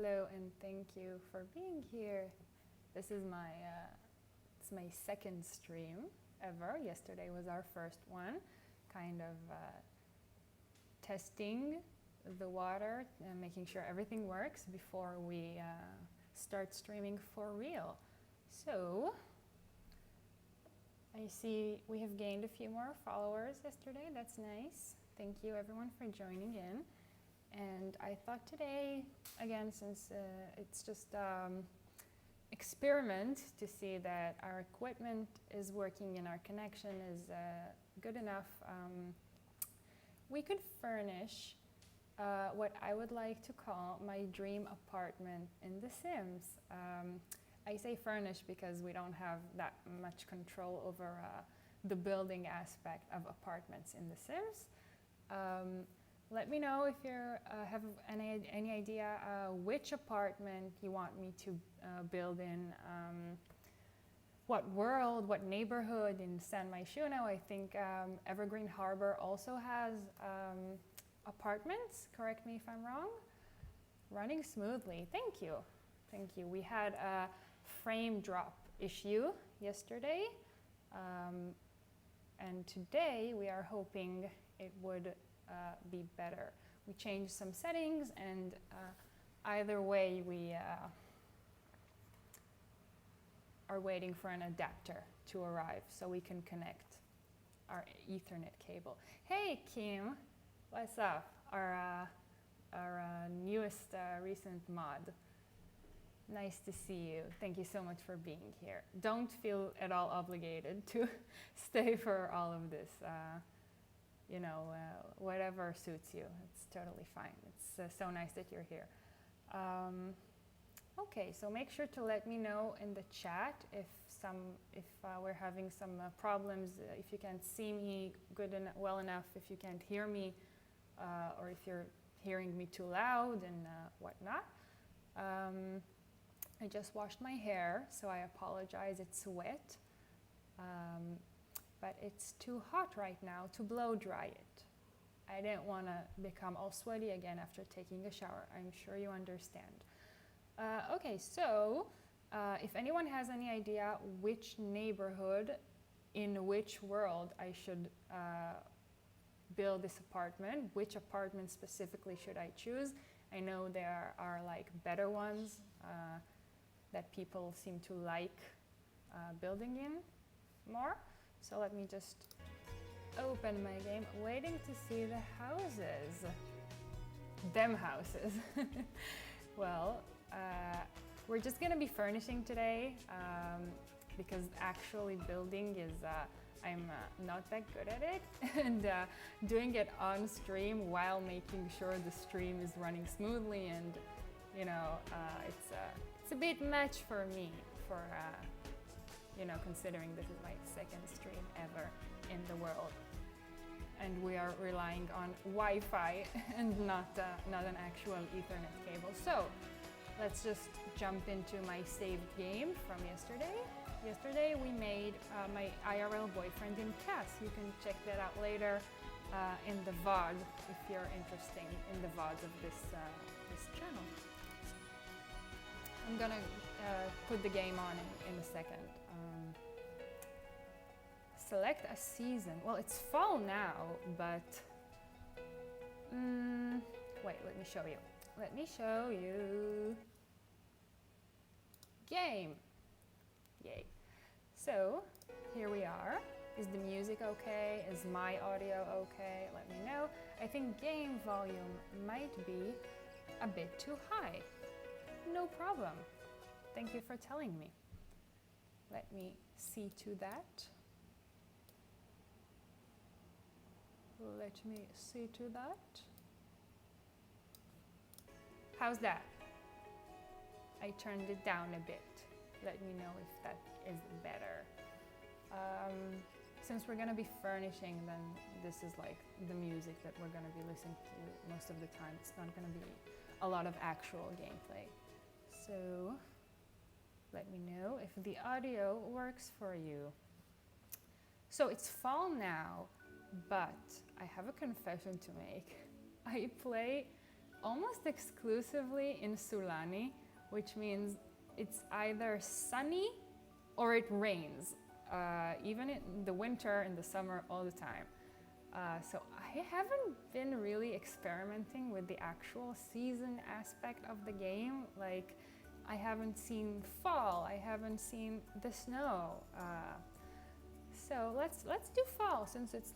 Hello and thank you for being here. This is it's my second stream ever. Yesterday was our first one, kind of testing the water and making sure everything works before we start streaming for real. So, I see we have gained a few more followers yesterday. That's nice. Thank you everyone for joining in. And I thought today, again, since it's just experiment to see that our equipment is working and our connection is good enough, we could furnish what I would like to call my dream apartment in The Sims. I say furnish because we don't have that much control over the building aspect of apartments in The Sims. Let me know if you have any idea which apartment you want me to build in, what world, what neighborhood in San Myshuno. I think Evergreen Harbor also has apartments, correct me if I'm wrong. Running smoothly, thank you. Thank you. We had a frame drop issue yesterday, and today we are hoping it would be better. We changed some settings, and either way we are waiting for an adapter to arrive so we can connect our Ethernet cable. Hey Kim, what's up? Our newest recent mod. Nice to see you. Thank you so much for being here. Don't feel at all obligated to stay for all of this. Whatever suits you, it's totally fine. It's so nice that you're here. Okay, so make sure to let me know in the chat if we're having some problems, if you can't see me well enough, if you can't hear me, or if you're hearing me too loud and whatnot. I just washed my hair, so I apologize, it's wet. But it's too hot right now to blow dry it. I didn't want to become all sweaty again after taking a shower. I'm sure you understand. Okay, so if anyone has any idea which neighborhood in which world I should build this apartment, which apartment specifically should I choose? I know there are like better ones that people seem to like building in more. So let me just open my game, waiting to see the houses. Them houses. Well, we're just gonna be furnishing today because actually building is, I'm not that good at it, and doing it on stream while making sure the stream is running smoothly, and it's a bit much for me considering this is my second stream ever in the world. And we are relying on Wi-Fi and not an actual Ethernet cable. So let's just jump into my saved game from yesterday. Yesterday we made my IRL boyfriend in Cass. You can check that out later in the VOD if you're interested in the VODs of this channel. I'm gonna put the game on in a second. Select a season. Well, it's fall now, but wait, let me show you. Let me show you. Game. Yay. So here we are. Is the music okay? Is my audio okay? Let me know. I think game volume might be a bit too high. No problem. Thank you for telling me. Let me see to that. Let me see to that. How's that? I turned it down a bit. Let me know if that is better. Since we're gonna be furnishing, then this is like the music that we're gonna be listening to most of the time. It's not gonna be a lot of actual gameplay. So let me know if the audio works for you. So it's fall now, but I have a confession to make. I play almost exclusively in Sulani, which means it's either sunny or it rains, even in the winter and the summer, all the time. So I haven't been really experimenting with the actual season aspect of the game. Like, I haven't seen fall, I haven't seen the snow. So let's do fall, since it's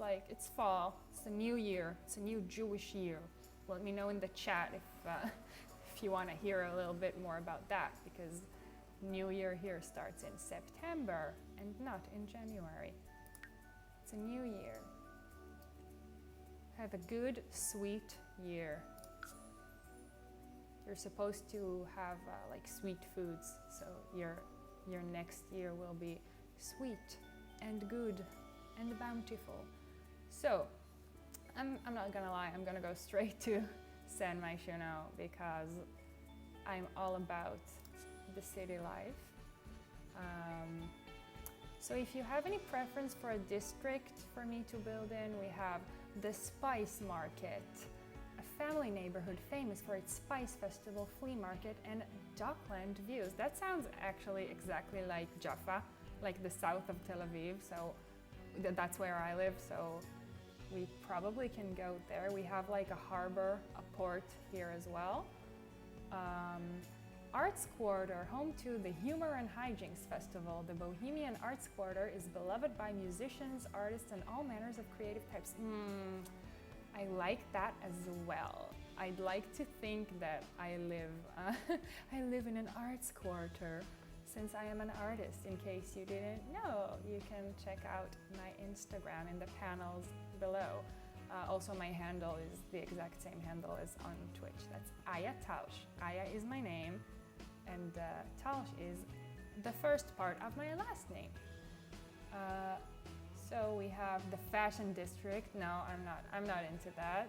fall, it's a new year, it's a new Jewish year. Let me know in the chat if you want to hear a little bit more about that, because New Year here starts in September and not in January. It's a new year. Have a good, sweet year. You're supposed to have like sweet foods, so your next year will be sweet and good and bountiful. So I'm not gonna lie, I'm gonna go straight to San Myshuno now, because I'm all about the city life. So if you have any preference for a district for me to build in, we have the Spice Market, a family neighborhood famous for its Spice Festival, flea market, and dockland views. That sounds actually exactly like Jaffa, like the south of Tel Aviv, so that's where I live, so we probably can go there. We have like a harbor, a port here as well. Arts Quarter, home to the Humor and Hijinks Festival. The Bohemian Arts Quarter is beloved by musicians, artists, and all manners of creative types. I like that as well. I'd like to think that I live in an arts quarter, since I am an artist. In case you didn't know, you can check out my Instagram in the panels below. Also, my handle is the exact same handle as on Twitch. That's Aya Tausch. Aya is my name, and Tausch is the first part of my last name. So we have the fashion district. No, I'm not into that.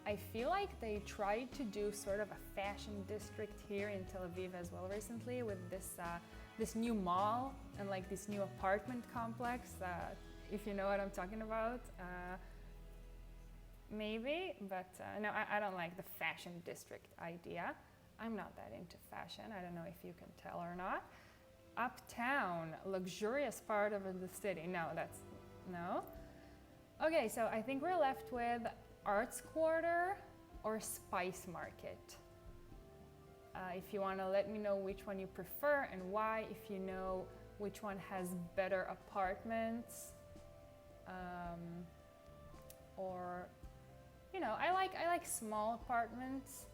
I feel like they tried to do sort of a fashion district here in Tel Aviv as well recently, with this new mall and like this new apartment complex. If you know what I'm talking about, maybe, but no, I don't like the fashion district idea. I'm not that into fashion. I don't know if you can tell or not. Uptown, luxurious part of the city. No. Okay, so I think we're left with Arts Quarter or Spice Market. If you want to let me know which one you prefer and why, if you know which one has better apartments, or I like small apartments.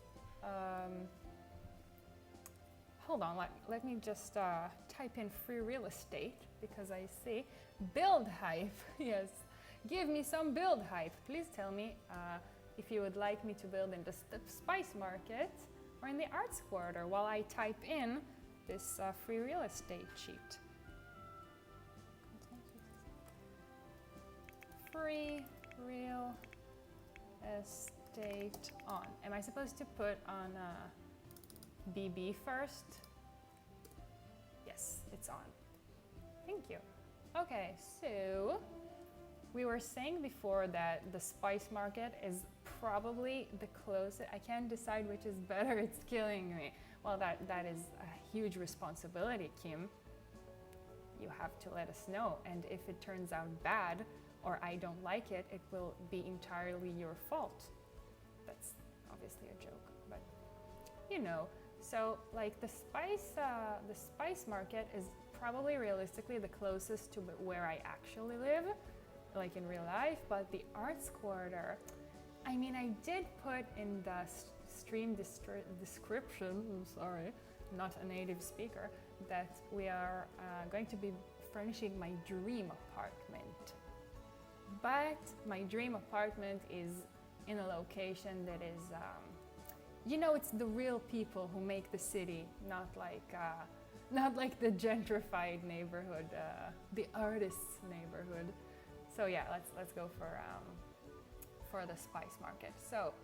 Hold on, let me just type in free real estate, because I see build hype. Yes, give me some build hype. Please tell me if you would like me to build in the Spice Market or in the Arts Quarter, while I type in this free real estate sheet. Free real estate on. Am I supposed to put on BB first? Yes, it's on. Thank you. Okay, so we were saying before that the Spice Market is probably the closest. I can't decide which is better. It's killing me. Well, that is a huge responsibility, Kim. You have to let us know, and if it turns out bad or I don't like it, it will be entirely your fault. That's obviously a joke, but So like the Spice Market is probably realistically the closest to where I actually live, like in real life. But the Arts Quarter, I mean, I did put in the stream description, I'm sorry, not a native speaker, that we are going to be furnishing my dream apartment. But my dream apartment is in a location that is, it's the real people who make the city, not like the gentrified neighborhood, the artists' neighborhood. So yeah, let's go for the Spice Market. So,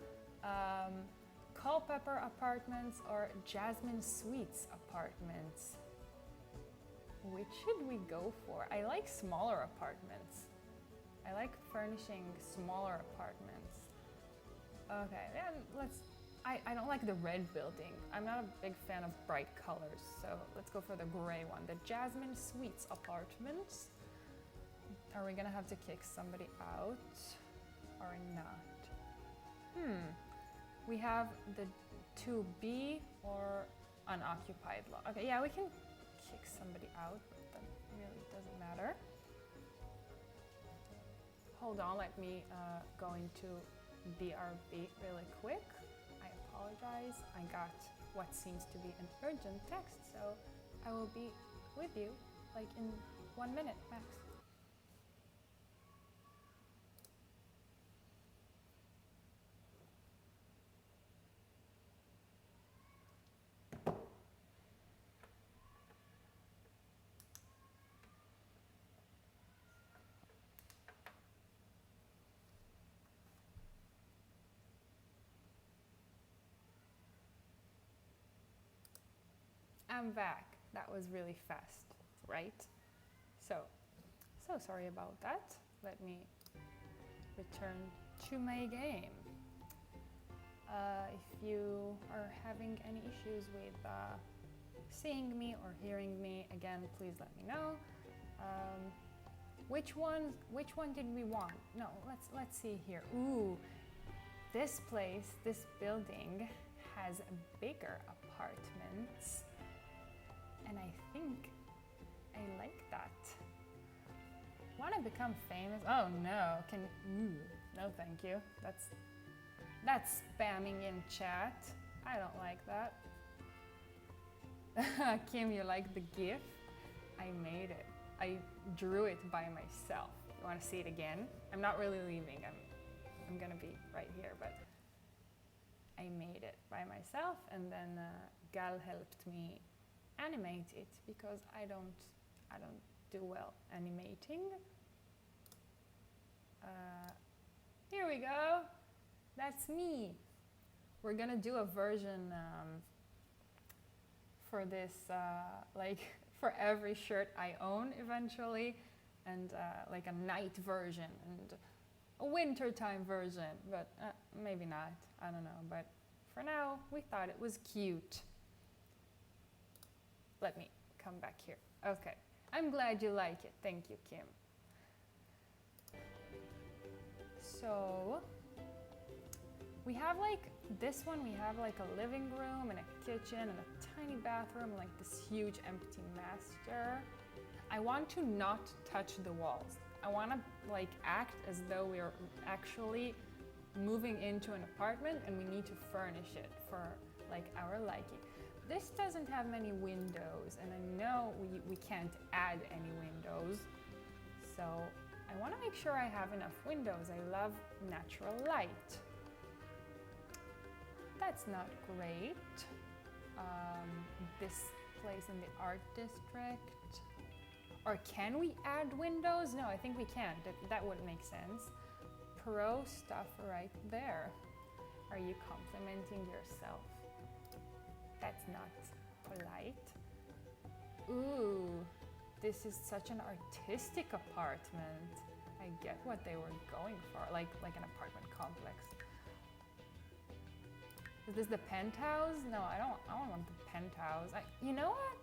Culpeper Apartments or Jasmine Suites Apartments? Which should we go for? I like smaller apartments. I like furnishing smaller apartments. Okay, then I don't like the red building. I'm not a big fan of bright colors, so let's go for the gray one. The Jasmine Suites Apartments. Are we gonna have to kick somebody out or not? We have the 2B or unoccupied lot. Okay, yeah, we can kick somebody out. That really doesn't matter. Hold on, let me go into BRB really quick. I apologize. I got what seems to be an urgent text, so I will be with you like in 1 minute max. I'm back. That was really fast, right? So sorry about that. Let me return to my game. If you are having any issues with seeing me or hearing me, again, please let me know. Which one did we want? No, let's see here. Ooh, this place, this building has bigger apartments. And I think I like that. Want to become famous? Oh no, no thank you. That's spamming in chat. I don't like that. Kim, you like the GIF? I made it. I drew it by myself. You want to see it again? I'm not really leaving. I'm gonna be right here, but I made it by myself, and then Gal helped me animate it because I don't do well animating. Here we go. That's me. We're gonna do a version for this, like for every shirt I own eventually, and like a night version and a wintertime version, but maybe not. I don't know. But for now, we thought it was cute. Let me come back here. Okay. I'm glad you like it. Thank you, Kim. So we have like this one, we have like a living room and a kitchen and a tiny bathroom, like this huge empty master. I want to not touch the walls. I want to like act as though we're actually moving into an apartment and we need to furnish it for like our liking. This doesn't have many windows, and I know we can't add any windows, so I want to make sure I have enough windows. I love natural light. That's not great. This place in the art district. Or can we add windows? No, I think we can't. That wouldn't make sense. Pro stuff right there. Are you complimenting yourself? That's not polite. Ooh, this is such an artistic apartment. I get what they were going for, like an apartment complex. Is this the penthouse? No, I don't want the penthouse. You know what?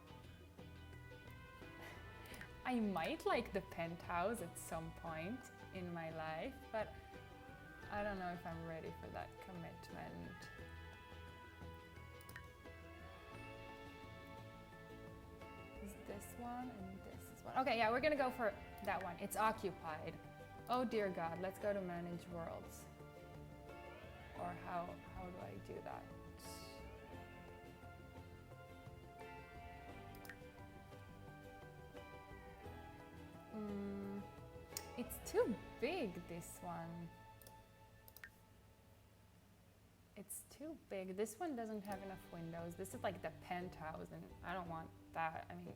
I might like the penthouse at some point in my life, but I don't know if I'm ready for that commitment. Is this one and this is one? Okay, yeah, we're gonna go for that one. It's occupied. Oh dear God, let's go to manage worlds. Or how do I do that? It's too big, this one. It's too big. This one doesn't have enough windows. This is like the penthouse, and I don't want that. I mean,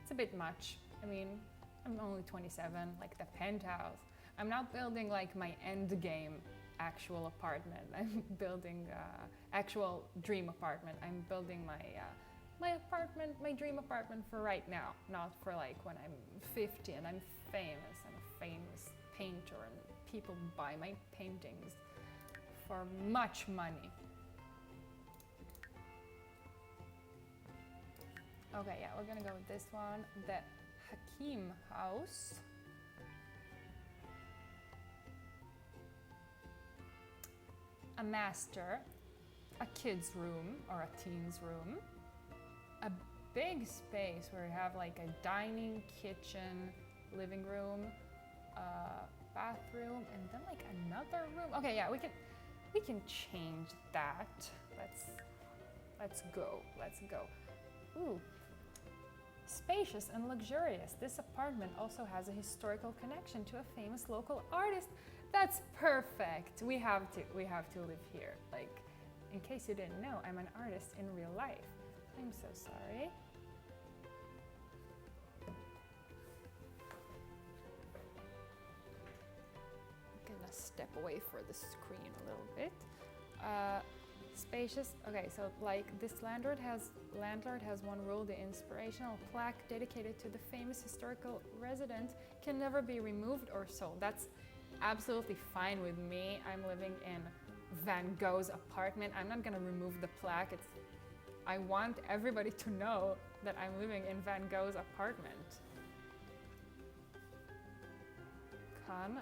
it's a bit much. I mean, I'm only 27, like the penthouse. I'm not building like my end game actual apartment. I'm building actual dream apartment. I'm building my apartment, my dream apartment for right now, not for like when I'm 50 and I'm famous. I'm a famous painter and people buy my paintings for much money. Okay, yeah, we're gonna go with this one, the Hakim House. A master, a kid's room or a teen's room, a big space where you have like a dining, kitchen, living room, bathroom, and then like another room. Okay, yeah, we can change that. Let's go. Ooh. Spacious and luxurious. This apartment also has a historical connection to a famous local artist. That's perfect. We have to live here. Like, in case you didn't know, I'm an artist in real life. I'm so sorry. I'm gonna step away for the screen a little bit. Spacious. Okay, so like this landlord has one rule: the inspirational plaque dedicated to the famous historical resident can never be removed or sold. That's absolutely fine with me. I'm living in Van Gogh's apartment. I'm not gonna remove the plaque. I want everybody to know that I'm living in Van Gogh's apartment. Confirm.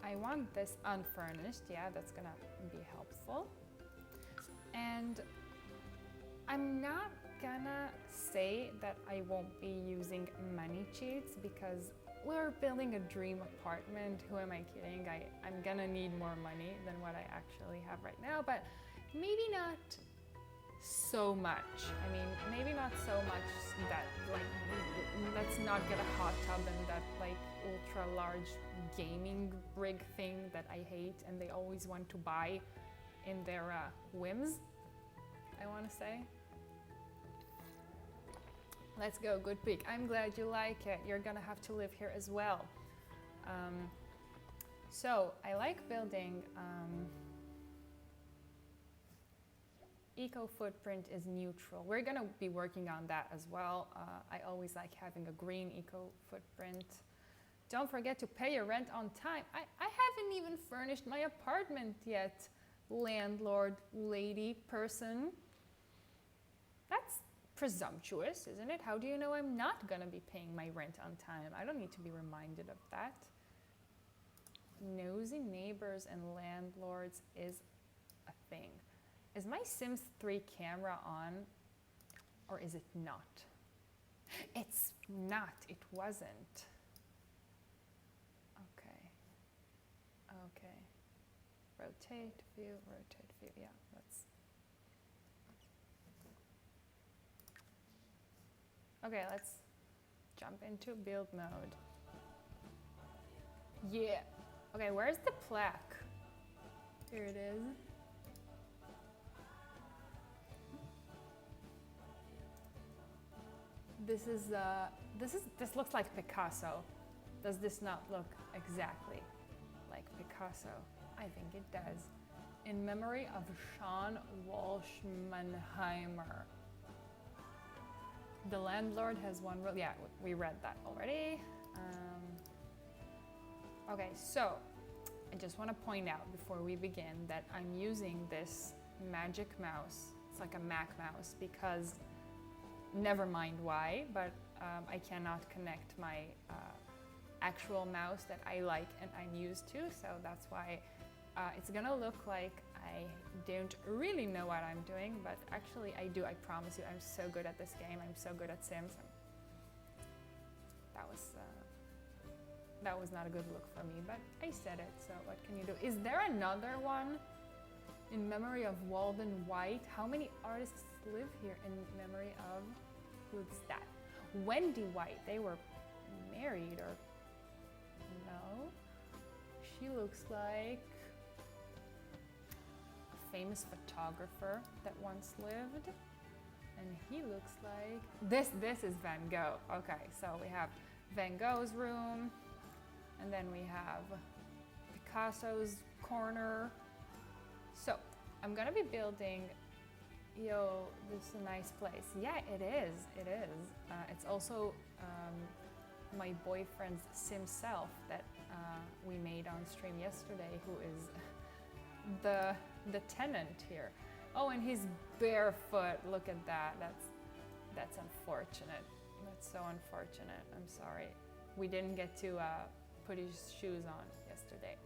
I want this unfurnished. Yeah, that's gonna be helpful. And I'm not gonna say that I won't be using money cheats because we're building a dream apartment. Who am I kidding? I'm gonna need more money than what I actually have right now, but maybe not so much. I mean, maybe not so much that like, let's not get a hot tub and that like ultra large gaming rig thing that I hate and they always want to buy in their whims, I want to say. Let's go, good pick. I'm glad you like it. You're gonna have to live here as well. So I like building. Eco footprint is neutral. We're gonna be working on that as well. I always like having a green eco footprint. Don't forget to pay your rent on time. I haven't even furnished my apartment yet, landlord, lady, person. That's presumptuous, isn't it? How do you know I'm not gonna be paying my rent on time? I don't need to be reminded of that. Nosy neighbors and landlords is a thing. Is my Sims 3 camera on, or is it not? It's not, it wasn't. Okay. Rotate view, yeah, let's. Okay, let's jump into build mode. Yeah. Okay, where's the plaque? Here it is. This looks like Picasso. Does this not look exactly like Picasso? I think it does. In memory of Sean Walsh Mannheimer. The landlord has one rule. Yeah, we read that already. Okay, so I just want to point out before we begin that I'm using this magic mouse. It's like a Mac mouse because never mind why, but I cannot connect my actual mouse that I like and I'm used to, so that's why it's gonna look like I don't really know what I'm doing, but actually I do. I promise you, I'm so good at this game. I'm so good at Sims. That was not a good look for me, but I said it, so what can you do? Is there another one in memory of Walden White? How many artists live here in memory of, who's that? Wendy White. They were married, or no? She looks like a famous photographer that once lived, and he looks like this is Van Gogh. Okay, so we have Van Gogh's room, and then we have Picasso's corner. So I'm gonna be building. Yo, this is a nice place. Yeah, it is. It is. It's also my boyfriend's Sim self that we made on stream yesterday, who is the tenant here. Oh, and he's barefoot. Look at that. That's unfortunate. That's so unfortunate. I'm sorry. We didn't get to put his shoes on yesterday.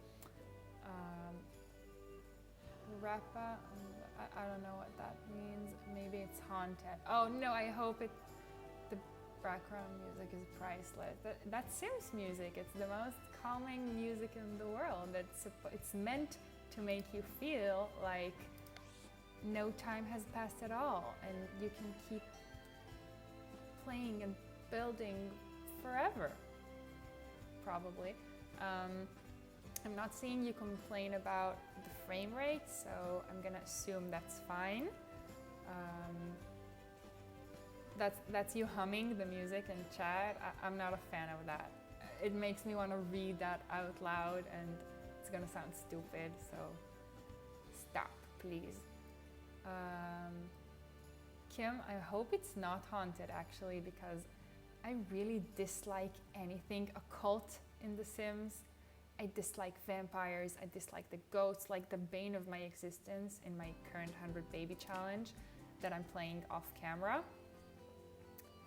Rappa, I don't know what that means. Maybe it's haunted. Oh no, I hope the background music is priceless. That's Sims music. It's the most calming music in the world. It's meant to make you feel like no time has passed at all, and you can keep playing and building forever, probably. I'm not seeing you complain about the frame rate, so I'm gonna assume that's fine. That's you humming the music in chat. I'm not a fan of that. It makes me want to read that out loud, and it's gonna sound stupid, so stop, please. Kim, I hope it's not haunted actually, because I really dislike anything occult in The Sims. I dislike vampires, I dislike the ghosts, like the bane of my existence in my current 100 Baby Challenge that I'm playing off camera.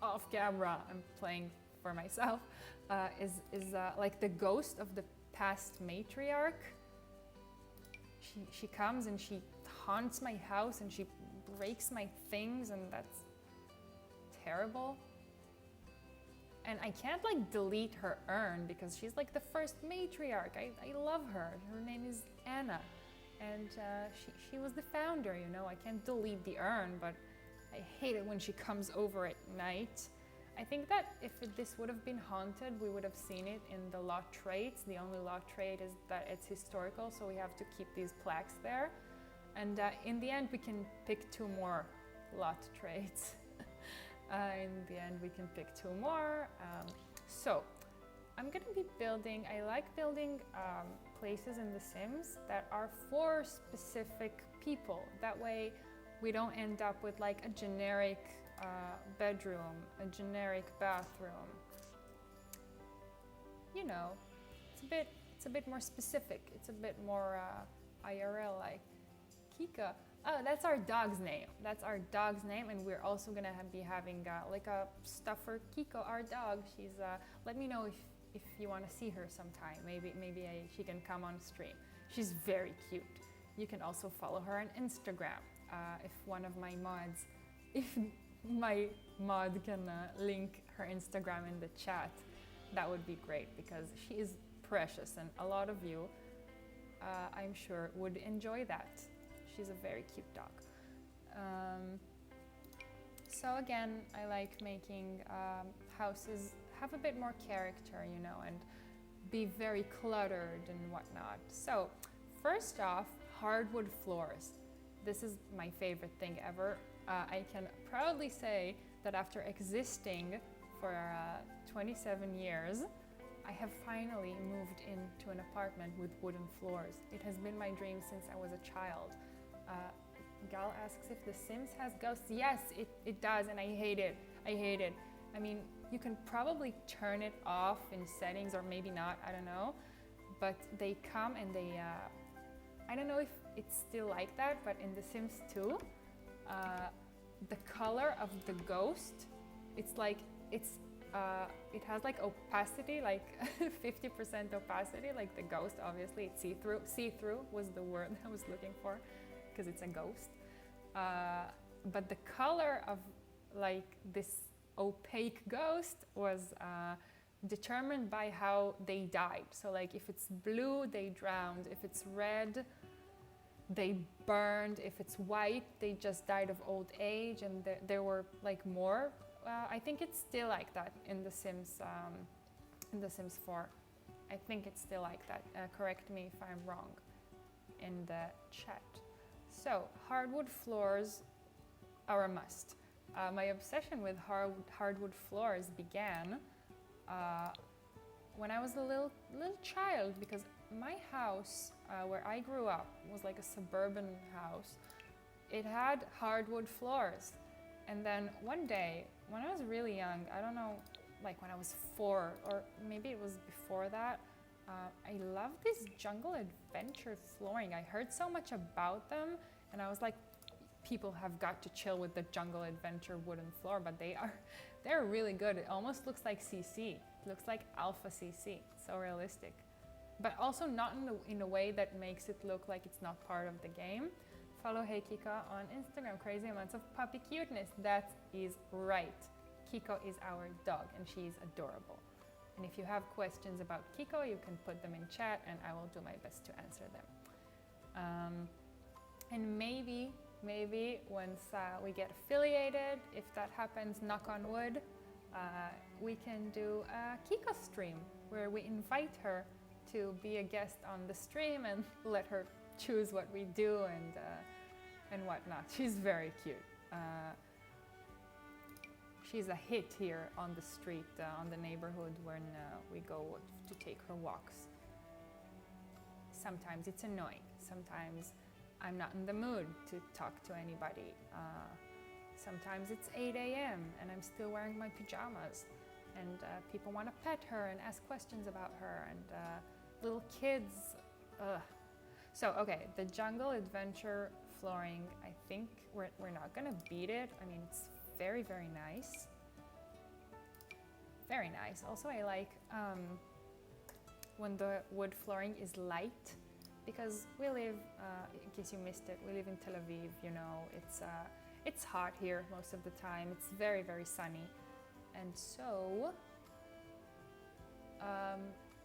Off camera, I'm playing for myself, is like the ghost of the past matriarch. She comes and she haunts my house and she breaks my things, and that's terrible. And I can't like delete her urn because she's like the first matriarch. I love her. Her name is Anna, and she was the founder, you know. I can't delete the urn, but I hate it when she comes over at night. I think that if this would have been haunted, we would have seen it in the lot traits. The only lot trait is that it's historical, so we have to keep these plaques there. And in the end, we can pick 2 more lot traits. In the end, we can pick 2 more. So I'm gonna be building, I like building places in The Sims that are for specific people. That way we don't end up with like a generic bedroom, a generic bathroom. You know, it's a bit more specific. It's a bit more IRL like. Kika. Oh, that's our dog's name. That's our dog's name, and we're also gonna be having like a stuffer, Kiko, our dog. She's. Let me know if you want to see her sometime. Maybe she can come on stream. She's very cute. You can also follow her on Instagram. If one of my mods, if my mod can link her Instagram in the chat, that would be great, because she is precious, and a lot of you, I'm sure, would enjoy that. She's a very cute dog. So again, I like making houses have a bit more character, you know, and be very cluttered and whatnot. So first off, hardwood floors. This is my favorite thing ever. I can proudly say that after existing for 27 years, I have finally moved into an apartment with wooden floors. It has been my dream since I was a child. Gal asks if The Sims has ghosts. Yes, it does, and I hate it. I hate it. I mean, you can probably turn it off in settings, or maybe not, I don't know. But they come and they, I don't know if it's still like that, but in The Sims 2, the color of the ghost, it's like, it has like opacity, like 50% opacity, like the ghost, obviously it's see-through. See-through was the word I was looking for, because it's a ghost. But the color of like this opaque ghost was determined by how they died. So like if it's blue, they drowned. If it's red, they burned. If it's white, they just died of old age. And there were like more. I think it's still like that in The Sims 4. I think it's still like that. Correct me if I'm wrong in the chat. So hardwood floors are a must. My obsession with hardwood floors began when I was a little child, because my house where I grew up was like a suburban house. It had hardwood floors. And then one day, when I was really young, I don't know, like when I was 4, or maybe it was before that, I love this Jungle Adventure flooring. I heard so much about them, and I was like, people have got to chill with the Jungle Adventure wooden floor, but they're really good. It almost looks like CC. It looks like Alpha CC. So realistic, but also not in a way that makes it look like it's not part of the game. Follow Hey Kika on Instagram. Crazy amounts of puppy cuteness. That is right. Kiko is our dog, and she's adorable. And if you have questions about Kiko, you can put them in chat, and I will do my best to answer them. And maybe once we get affiliated, if that happens, knock on wood, we can do a Kiko stream where we invite her to be a guest on the stream and let her choose what we do and whatnot. She's very cute. She's a hit here on the street, on the neighborhood when we go to take her walks. Sometimes it's annoying. Sometimes I'm not in the mood to talk to anybody. Sometimes it's 8 a.m. and I'm still wearing my pajamas, and people want to pet her and ask questions about her, and little kids. So okay, the Jungle Adventure flooring, I think we're not gonna beat it. I mean, it's very, very nice. Very nice. Also, I like when the wood flooring is light, because we live, in case you missed it, we live in Tel Aviv, you know, it's hot here most of the time. It's very, very sunny. And so,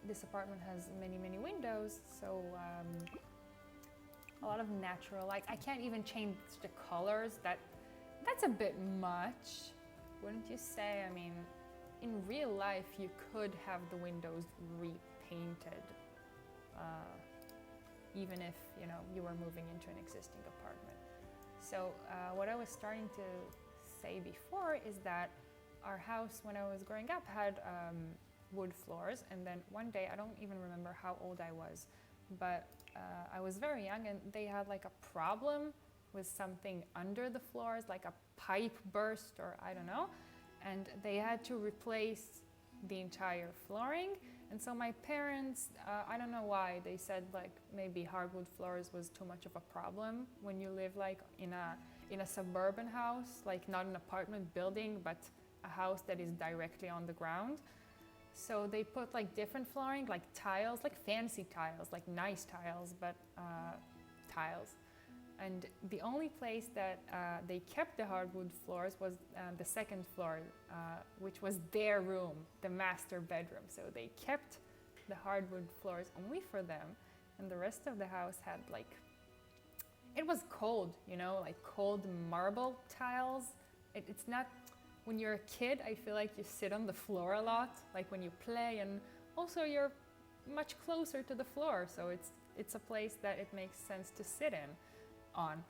this apartment has many, many windows, so a lot of natural light. I can't even change the colors. That's a bit much, wouldn't you say? I mean, in real life, you could have the windows repainted, even if, you know, you were moving into an existing apartment. So what I was starting to say before is that our house, when I was growing up, had wood floors, and then one day, I don't even remember how old I was, but I was very young, and they had like a problem with something under the floors, like a pipe burst or I don't know, and they had to replace the entire flooring. And so my parents, I don't know why, they said like maybe hardwood floors was too much of a problem when you live like in a suburban house, like not an apartment building, but a house that is directly on the ground. So they put like different flooring, like tiles, like fancy tiles, like nice tiles, but tiles. And the only place that they kept the hardwood floors was the second floor, which was their room, the master bedroom. So they kept the hardwood floors only for them, and the rest of the house had like, it was cold, you know, like cold marble tiles. It's not, when you're a kid, I feel like you sit on the floor a lot, like when you play, and also you're much closer to the floor, so it's a place that it makes sense to sit in on.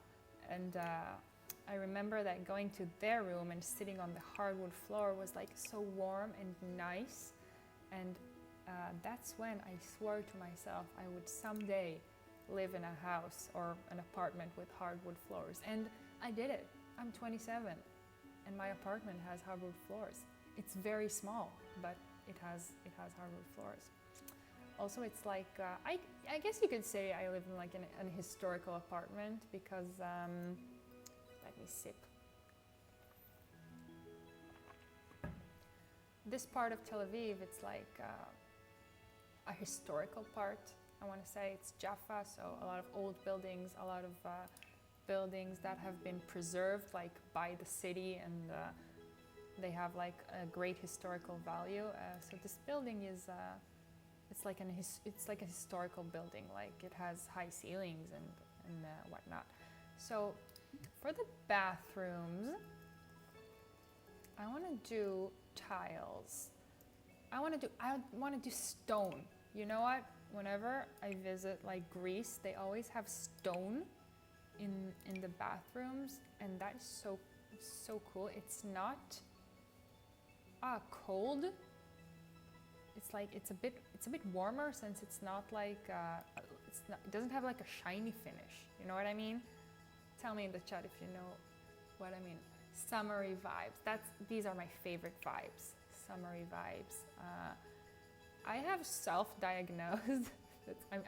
And I remember that going to their room and sitting on the hardwood floor was like so warm and nice, and that's when I swore to myself I would someday live in a house or an apartment with hardwood floors, and I did it. I'm 27 and my apartment has hardwood floors. It's very small, but it has hardwood floors. Also, it's like, I guess you could say I live in like an historical apartment because, let me sip. This part of Tel Aviv, it's like a historical part, I want to say. It's Jaffa, so a lot of old buildings, a lot of buildings that have been preserved like by the city, and they have like a great historical value. So this building is, it's like a historical building, like it has high ceilings and whatnot. So for the bathrooms, I want to do tiles. I want to do stone. You know what? Whenever I visit like Greece, they always have stone in the bathrooms, and that is so cool. It's not cold. It's like it's a bit warmer, since it's not like it doesn't have like a shiny finish. You know what I mean? Tell me in the chat if you know what I mean. Summery vibes. These are my favorite vibes. Summery vibes. I have self-diagnosed,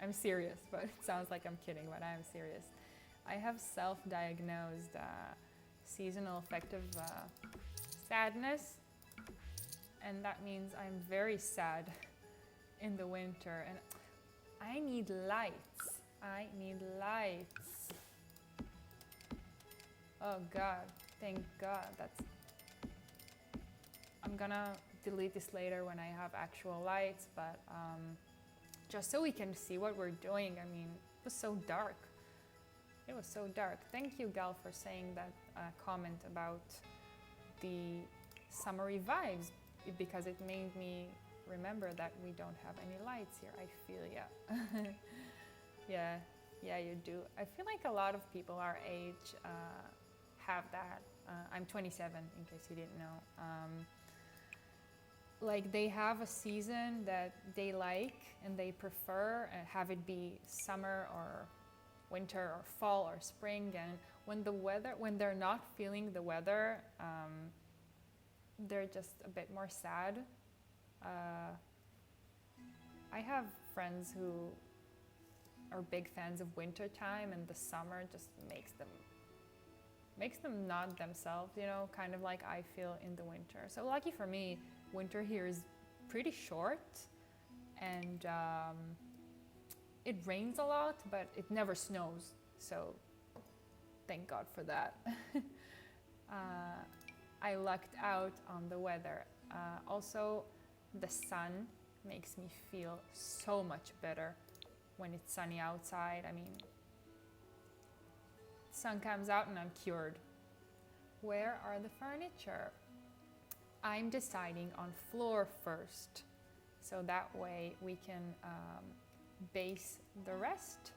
I'm serious, but it sounds like I'm kidding, but I'm serious. I have self-diagnosed seasonal affective sadness, and that means I'm very sad in the winter, and I need lights. I need lights. Oh God, thank God. I'm gonna delete this later when I have actual lights, but just so we can see what we're doing. I mean, it was so dark. It was so dark. Thank you, Gal, for saying that comment about the summery vibes, because it made me remember that we don't have any lights here. I feel ya. Yeah, you do. I feel like a lot of people our age have that. I'm 27, in case you didn't know. Like they have a season that they like and they prefer, have it be summer or winter or fall or spring, and when they're not feeling the weather, they're just a bit more sad. I have friends who are big fans of winter time, and the summer just makes them not themselves, you know, kind of like I feel in the winter. So lucky for me, winter here is pretty short, and it rains a lot, but it never snows, so thank God for that. I lucked out on the weather. Also, the sun makes me feel so much better when it's sunny outside. I mean, sun comes out and I'm cured. Where are the furniture? I'm deciding on floor first, so that way we can base the rest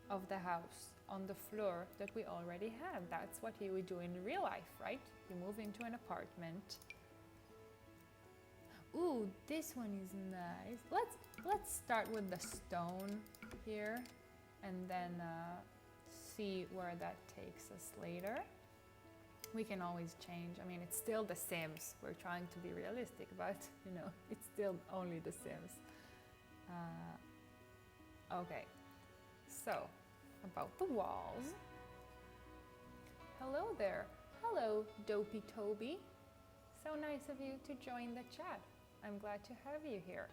of the house on the floor that we already have. That's what you would do in real life, right? You move into an apartment. Ooh, this one is nice. Let's start with the stone here, and then see where that takes us later. We can always change. I mean, it's still The Sims. We're trying to be realistic, but you know, it's still only The Sims. Okay, so about the walls. Hello there. Hello, Dopey Toby. So nice of you to join the chat. I'm glad to have you here.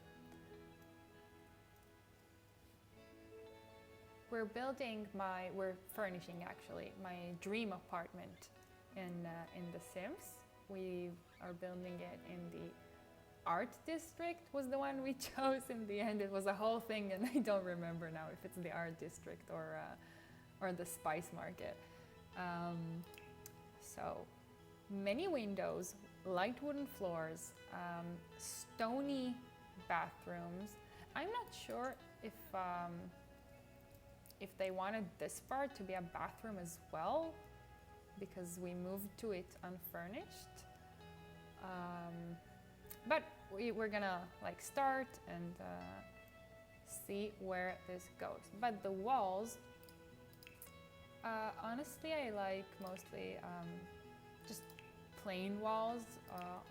We're furnishing actually my dream apartment in The Sims. We are building it in the art district, was the one we chose in the end. It was a whole thing, and I don't remember now if it's the art district or the spice market. So many windows, light wooden floors, stony bathrooms. I'm not sure if they wanted this part to be a bathroom as well, because we moved to it unfurnished. But we're gonna like start and see where this goes. But the walls, honestly, I like mostly just plain walls,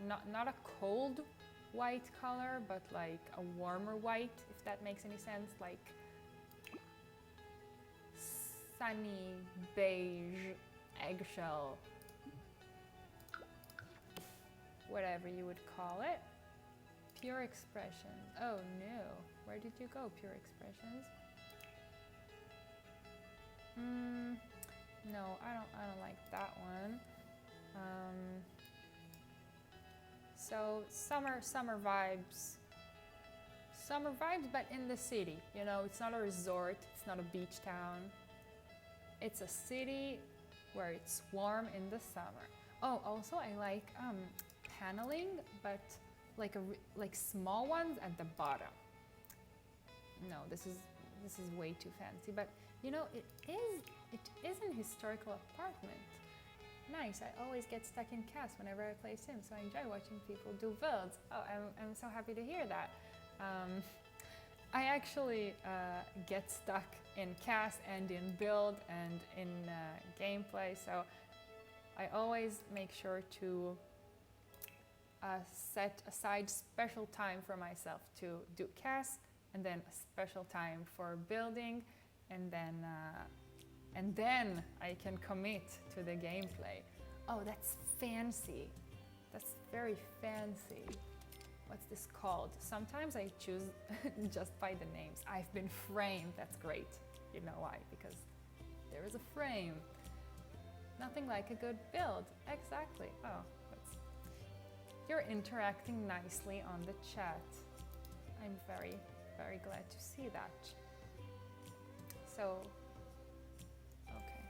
not a cold white color, but like a warmer white, if that makes any sense, like sunny beige, eggshell, whatever you would call it. Pure Expression. Oh no, where did you go, Pure Expressions? No, I don't like that one. So summer vibes. Summer vibes, but in the city. You know, it's not a resort, it's not a beach town. It's a city where it's warm in the summer. Oh, also I like paneling, but like small ones at the bottom. No, this is way too fancy, but you know, it is an historical apartment. Nice. I always get stuck in cast whenever I play Sims, so I enjoy watching people do builds. Oh, I'm so happy to hear that. I actually get stuck in cast and in build and in gameplay, so I always make sure to set aside special time for myself to do CAS, and then a special time for building, and then I can commit to the gameplay. Oh, that's fancy. That's very fancy. What's this called? Sometimes I choose just by the names. I've been framed. That's great. You know why? Because there is a frame. Nothing like a good build. Exactly. Oh, you're interacting nicely on the chat. I'm very, very glad to see that. So, okay.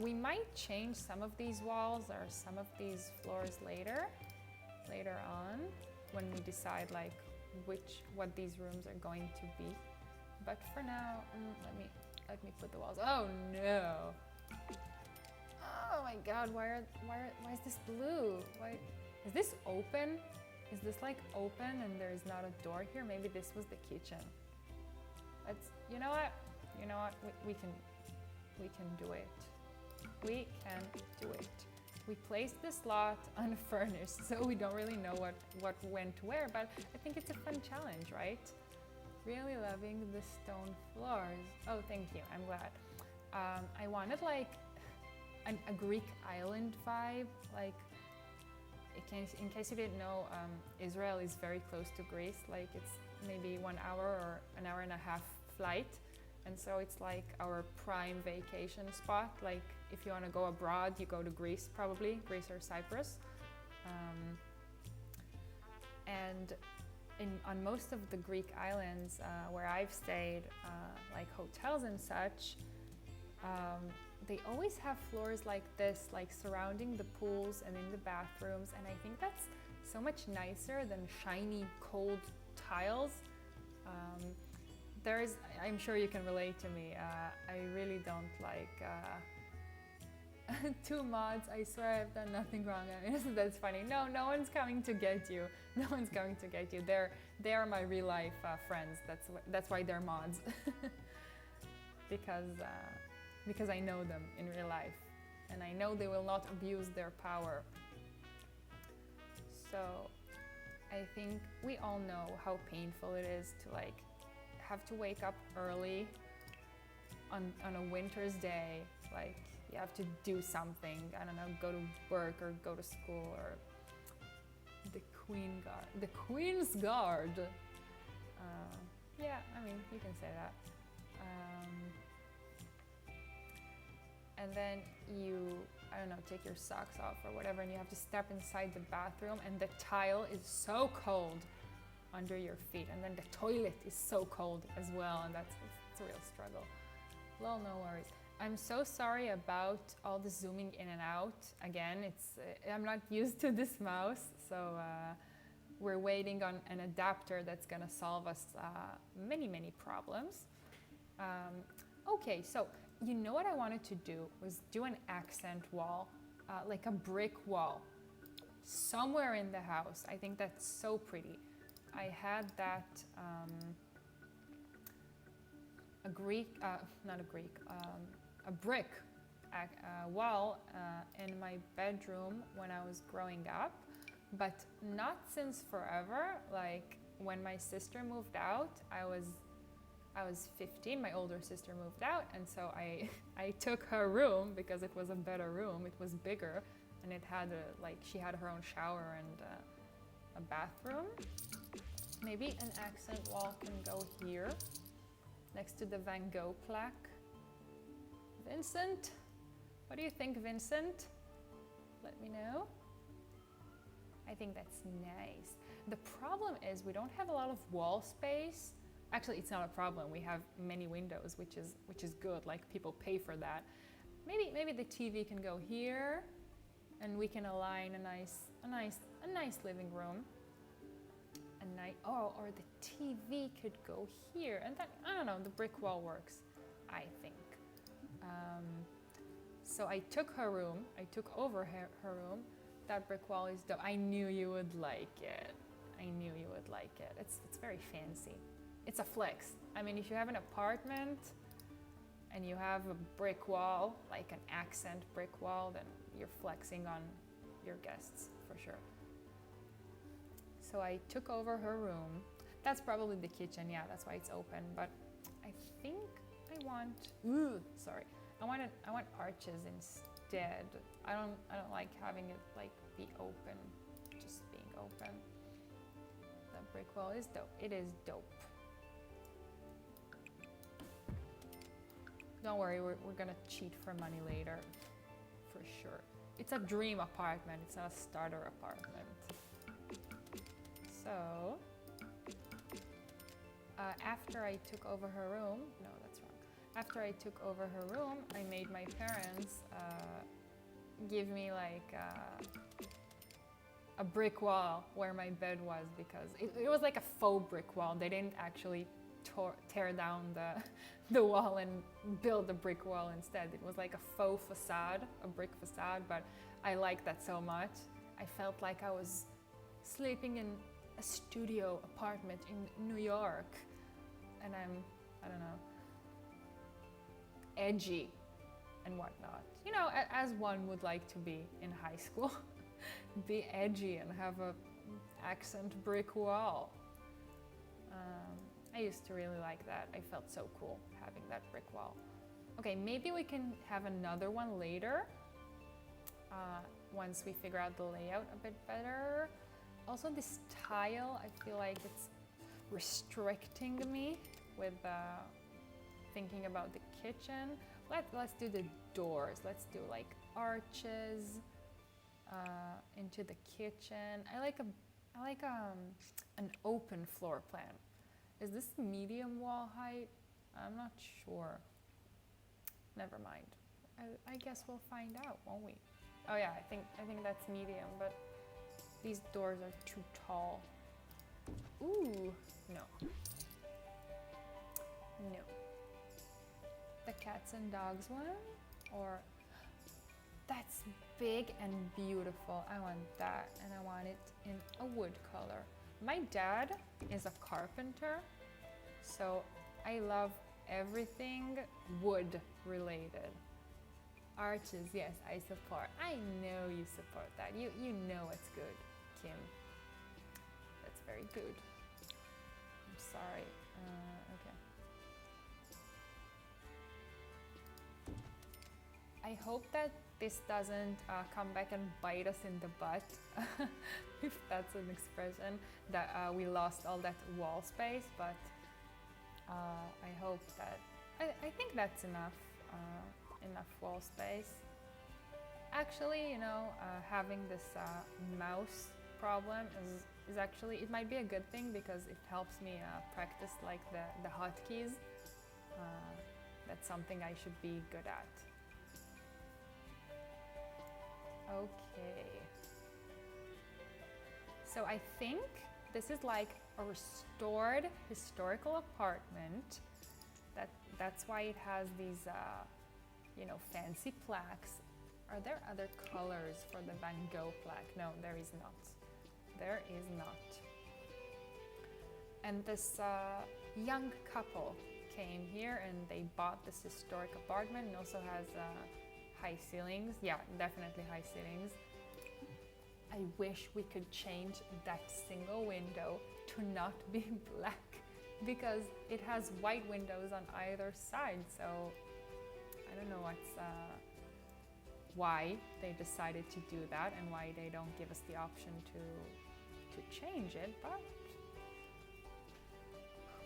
We might change some of these walls or some of these floors later on, when we decide like what these rooms are going to be. But for now, let me put the walls. Oh no! Oh my God! Why is this blue? Why is this open? Is this like open and there's not a door here? Maybe this was the kitchen. You know what? We can do it. We can do it. We placed this lot unfurnished, so we don't really know what went where, but I think it's a fun challenge, right? Really loving the stone floors. Oh, thank you. I'm glad. I wanted like a Greek island vibe. Like, in case you didn't know, Israel is very close to Greece. Like, it's maybe 1 hour or an hour and a half flight. And so it's like our prime vacation spot. Like, if you want to go abroad, you go to Greece, probably, Greece or Cyprus. And on most of the Greek islands where I've stayed, like hotels and such, they always have floors like this, like surrounding the pools and in the bathrooms. And I think that's so much nicer than shiny, cold tiles. I'm sure you can relate to me. I really don't like 2 mods. I swear I've done nothing wrong. I mean, that's funny. No one's coming to get you. No one's coming to get you. They are my real life friends. That's why they're mods. because I know them in real life, and I know they will not abuse their power. So I think we all know how painful it is to like have to wake up early on a winter's day. Like, you have to do something, I don't know, go to work or go to school, or the Queen's Guard. Yeah, I mean, you can say that. And then you, I don't know, take your socks off or whatever, and you have to step inside the bathroom, and the tile is so cold under your feet, and then the toilet is so cold as well, and it's a real struggle. Well, no worries. I'm so sorry about all the zooming in and out. Again, I'm not used to this mouse, so we're waiting on an adapter that's gonna solve us many problems. Okay, so you know what I wanted to do was do an accent wall, like a brick wall, somewhere in the house. I think that's so pretty. I had that a brick wall in my bedroom when I was growing up, but not since forever. Like, when my sister moved out, I was 15, my older sister moved out, and so I took her room because it was a better room, it was bigger, and it had she had her own shower and a bathroom. Maybe an accent wall can go here, next to the Van Gogh plaque. Vincent? What do you think, Vincent? Let me know. I think that's nice. The problem is we don't have a lot of wall space. Actually, it's not a problem. We have many windows, which is good. Like, people pay for that. Maybe the TV can go here, and we can align a nice living room. Or the TV could go here, and then I don't know. The brick wall works, I think. So I took her room. I took over her room. That brick wall is dope. I knew you would like it. It's very fancy. It's a flex. I mean, if you have an apartment, and you have a brick wall, like an accent brick wall, then you're flexing on your guests for sure. So I took over her room. That's probably the kitchen, yeah, that's why it's open. But I think I want, I want arches instead. I don't like having it like be open, just being open. The brick wall is dope. It is dope. Don't worry, we're gonna cheat for money later, for sure. It's a dream apartment, it's not a starter apartment. So, after I took over her room, no, that's wrong. After I took over her room, I made my parents give me like a brick wall where my bed was, because it was like a faux brick wall. They didn't actually tear down the wall and build a brick wall instead. It was like a faux facade, a brick facade, but I liked that so much. I felt like I was sleeping in a studio apartment in New York, and I don't know, edgy and whatnot. You know, as one would like to be in high school. Be edgy and have a accent brick wall. I used to really like that. I felt so cool having that brick wall. Okay, maybe we can have another one later, once we figure out the layout a bit better. Also, this tile, I feel like it's restricting me with thinking about the kitchen. Let's do the doors. Let's do like arches into the kitchen. I like an open floor plan. Is this medium wall height? I'm not sure. Never mind. I guess we'll find out, won't we? Oh yeah, I think that's medium, but these doors are too tall. Ooh, no. No. The cats and dogs one? Or that's big and beautiful. I want that, and I want it in a wood color. My dad is a carpenter, so I love everything wood related. Arches, yes, I support. I know you support that. You know it's good, Kim. That's very good. I'm sorry. Okay. I hope that this doesn't come back and bite us in the butt, if that's an expression, that we lost all that wall space, but I hope that, I think that's enough wall space. Actually, you know, having this mouse problem is actually, it might be a good thing, because it helps me practice like the hotkeys. That's something I should be good at. Okay. So I think this is like a restored historical apartment. That's why it has these, you know, fancy plaques. Are there other colors for the Van Gogh plaque? No, there is not. There is not. And this young couple came here and they bought this historic apartment, and also has high ceilings. Yeah, definitely high ceilings. I wish we could change that single window to not be black, because it has white windows on either side. So I don't know why they decided to do that, and why they don't give us the option to change it, but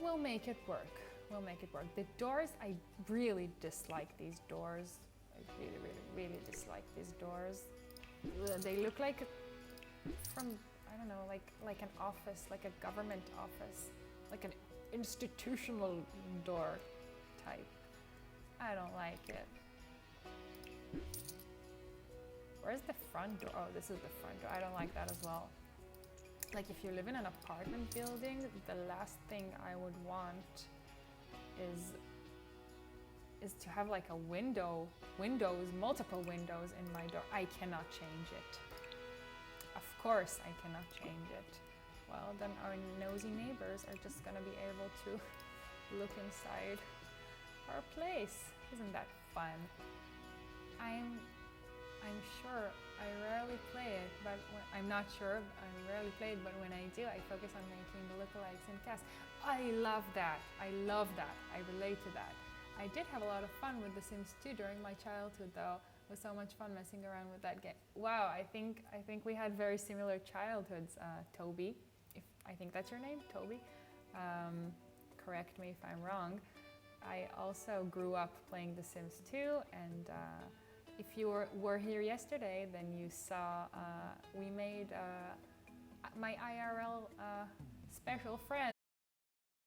we'll make it work. We'll make it work. The doors, I really dislike these doors. I really dislike these doors. They look like from, I don't know, like an office, like a government office, like an institutional door type. I don't like it. Where's the front door? Oh, this is the front door. I don't like that as well. Like, if you live in an apartment building, the last thing I would want is to have like a multiple windows in my door. I cannot change it. Of course I cannot change it. Well, then our nosy neighbors are just gonna be able to look inside our place. Isn't that fun? I'm sure I rarely play it, but I'm not sure. I rarely play it, but when I do, I focus on making the lookalikes in cast. I love that. I love that. I relate to that. I did have a lot of fun with The Sims 2 during my childhood, though. It was so much fun messing around with that game. Wow, I think we had very similar childhoods, Toby. I think that's your name, Toby. Correct me if I'm wrong. I also grew up playing The Sims 2, and if you were here yesterday, then you saw we made my IRL special friend